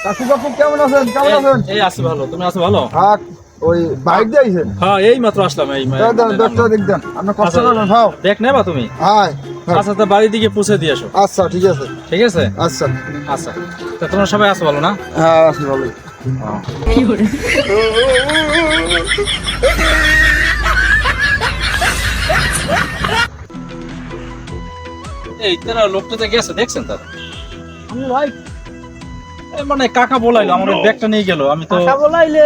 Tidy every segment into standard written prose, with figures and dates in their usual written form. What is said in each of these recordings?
কাকু বাপু কেমন আছেন? কেমন আছেন? এই আছি ভালো, তুমি আছো ভালো? হ্যাঁ, ওই বাইক দিয়ে আইছেন? হ্যাঁ, এই মাত্র আসলাম। এই দশটা দিক দেন, আপনার কষ্ট করবেন। ভাও দেখ নেবা তুমি? হ্যাঁ। আচ্ছা, তো বাড়ির দিকে পৌঁছে দিয়ে আসো। আচ্ছা, ঠিক আছে। ঠিক আছে, আচ্ছা। আচ্ছা। তো তোমরা সবাই আছো ভালো না? হ্যাঁ, আছি ভালোই। এই তারা লোকটা যে গেছে দেখছেন তারা? আমি ভাই এই মানে কাকা বলাইলো আমার ওই ব্যাগটা নিয়ে গেল। আমি তো আশা বলাইলে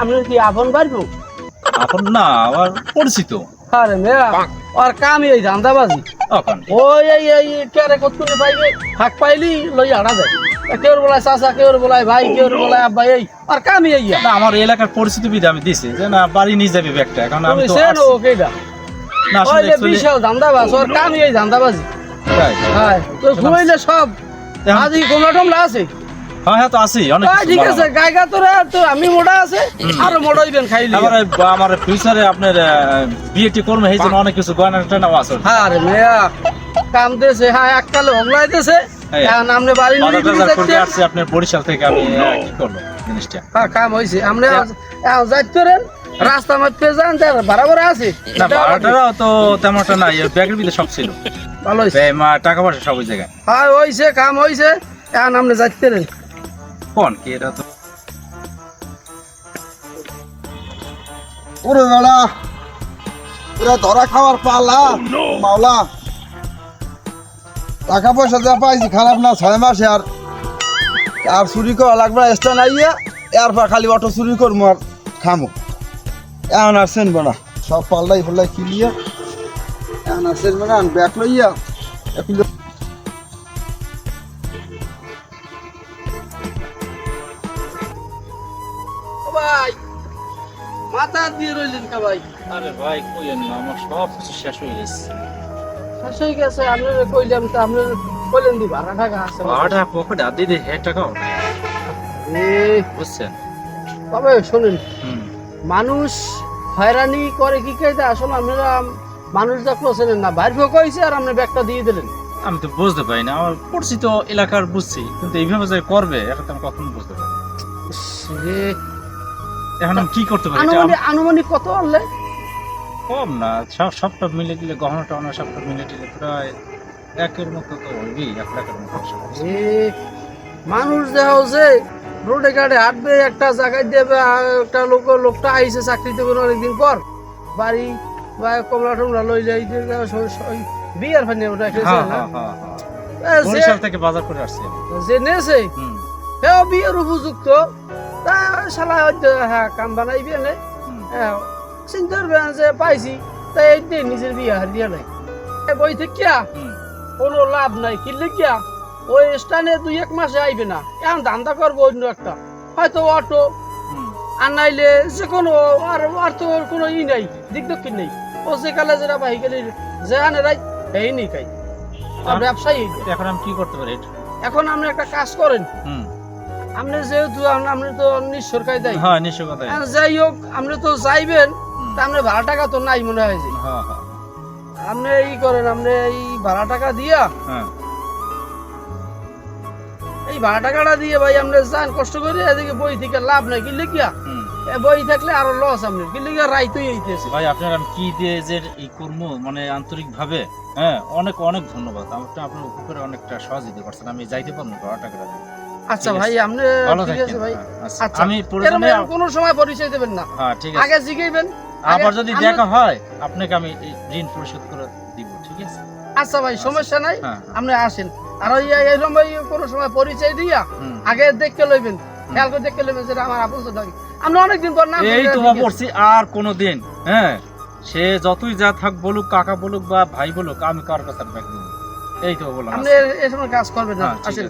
আপনি কি আপন পারবো? এখন না, আমার পরিচিত। আরে মেয়া আর কামই এই ধান্দাবাজি। এখন ওই এই কেরে কতক্ষণে পাইবে ফাঁক পাইলি লই আড়া যায়। কেউ বলায় চাচা, কেউ বলায় ভাই, কেউ বলায় আব্বা, এই আর কামই এই না, আমার এলাকার পরিচিত বিধে আমি দিছি যে না বাড়ি নিয়ে যাবে ব্যাগটা। এখন আমি তো সেন ও কেডা না ওই আসলে যে বিশাল ধান্দাবাজ আর কামই এই ধান্দাবাজি। হ্যাঁ তো ঘুমাইলে সব আজ গোমলা টমলা আছে। হ্যাঁ হ্যাঁ, তো আছি অনেক কিছু ঠিক ভালো আছে, গায়গা তোরা তো আমি মোটা আছে আরো মোটা হইবেন খাইলি। আমার ফিউচারে আপনার বিয়েটি করবে এই জন্য অনেক কিছু গয়না টয়নাও আছে। হ্যাঁ রে মেয়া কাম দেছে, হ্যাঁ এককালে হংলাইতেছে। এখন আপনি বাড়ি নিয়ে করে আসছে আপনার বরিশাল থেকে। আমি কি করবো জিনিসটা? হ্যাঁ কাম হইছে। আপনি যাইতেন রাস্তা মাঝে যান, বরাবর আছে না, ভাড়াটাও তো তেমন একটা নাই, ব্যাগের ভিতরে সব ছিল। ভালো হইছে, টাকা পয়সা সব ওই জায়গায়। হ্যাঁ হইছে, কাম হইছে। এখন আপনি যাইতেন কোন কি এটা তো ওরে বেড়া, ওরা ধরা খাওয়ার পালা মাওলা। টাকা পয়সা যা পাইছি খারাপ না, 6 মাসে আর চুরি করা লাগবে এক্সট্রা নাইয়া। এরপর খালি অটো চুরি করবো আর খামো। এখন আর চেনবো না, সব পাল্লাই পাল্লাই কিলিয়া। এখন আর চেনবো না, ব্যাগ লইয়া ভাই। মাথা দিয়ে রইলেন কা ভাই? আরে ভাই কইেন না, আমার সব কিছু শেষ হয়ে গেছে। শেষ হয়ে গেছে? আপনারা কইলাম তো, আপনি কইলেন দি ভাড়া টাকা আছে। ভাড়া পকেটে আর দিদি 1000 টাকাও নেই, বুঝছেন? তবে শুনুন, হুম। মানুষ হয়রানি করে কি কাইতে আসলে আপনারা মানুষ দেখলো চেনেন না। বাইর কইছে আর আপনি ব্যাগটা দিয়ে দিলেন। আমি তো বুঝতে পারি না, আমার পরিচিত এলাকার বুঝছি, কিন্তু এইভাবে যে করবে এটা তো আমি কখনো বুঝতে পারি না। এখন আমি কি করতে পারি? আনুমানিক কত আনলে? কম না, সবটা মিলে দিলে গহনা টহনা সবটা মিলে দিলে প্রায় 1 মতো তো হইবি, 1 লাখের মতো। মানুষ দেহ যে রোডে ঘাটে হাঁটবে, একটা জায়গায় দেবে, একটা লোকটা আইসে চাকরিতে করে অনেকদিন পর বাড়ি বা কমলা টমলা লই যাই বিয়ার ফানি বরিশাল থেকে বাজার করে আসছি। যে নেছে হ্যাঁ বিয়ের উপযুক্ত, তা শালা হয়তো হ্যাঁ কাম বানাইবে না। হ্যাঁ চিন্তা করবেন যে পাইছি তাই এই দিয়ে নিজের বিয়ে হারিয়ে নাই। বই থেকে কোনো লাভ নাই, কিনলে কিয়া ওই স্থানে 2-1 মাসে আইবে না। এখন ধান্দা করবো অন্য একটা, হয়তো অটো আর নাইলে যে কোনো আর তো কোনো ই নাই, দিক দক্ষিণ নেই। ও যে কালে যেটা বাহি গেলে যেখানে রাই এই নেই কাই ব্যবসায়ী। এখন আমি কি করতে পারি? এখন আপনি একটা কাজ করেন, আপনি যেহেতু আপনি তো নিঃস্বর কাই দেয়, হ্যাঁ নিশ্চয় কথা। যাই হোক আপনি তো যাইবেন, তা আপনি ভাড়া টাকা তো নাই মনে হয় যে। আপনি এই করেন, আপনি এই ভাড়া টাকা দিয়া এই ভাড়া টাকাটা দিয়ে ভাই আপনি যান কষ্ট করে। এদিকে বই থেকে লাভ নাই, কিনলে কিয়া বই থাকলে আরো লস। আপনি কিনলে কিয়া রাইতেই এইতেছে। ভাই আপনার আমি কি দিয়ে যে এই কর্ম মানে আন্তরিক ভাবে হ্যাঁ অনেক অনেক ধন্যবাদ। আপনার উপকারে অনেকটা সহযোগিতা করছেন, আমি যাইতে পারবো ভাড়া টাকা দিয়ে। আচ্ছা ভাই, আপনি ঠিক আছে ভাই। আচ্ছা, আমি কোনো সময় পরিচয় দেবেন না। হ্যাঁ ঠিক আছে, আগে জিগাইবেন। আবার যদি দেখা হয় আপনাকে আমি ঋণ পরিশোধ করে দিব, ঠিক আছে? আচ্ছা ভাই, সমস্যা নাই, আপনি আসেন। আর ওই এরকম ভাই কোনো সময় পরিচয় দিয়া আগে দেখতে লইবেন, খেয়াল করে দেখতে লইবেন যেটা আমার আপন থাকি। আমরা অনেকদিন পর নাম এই তো পড়ছি আর কোনোদিন হ্যাঁ সে যতই যা থাক বলুক, কাকা বলুক বা ভাই বলুক, আমি কার কথা ব্যাগ দেব। এই তো বললাম, আপনি এই সময় কাজ করবেন না। আসেন।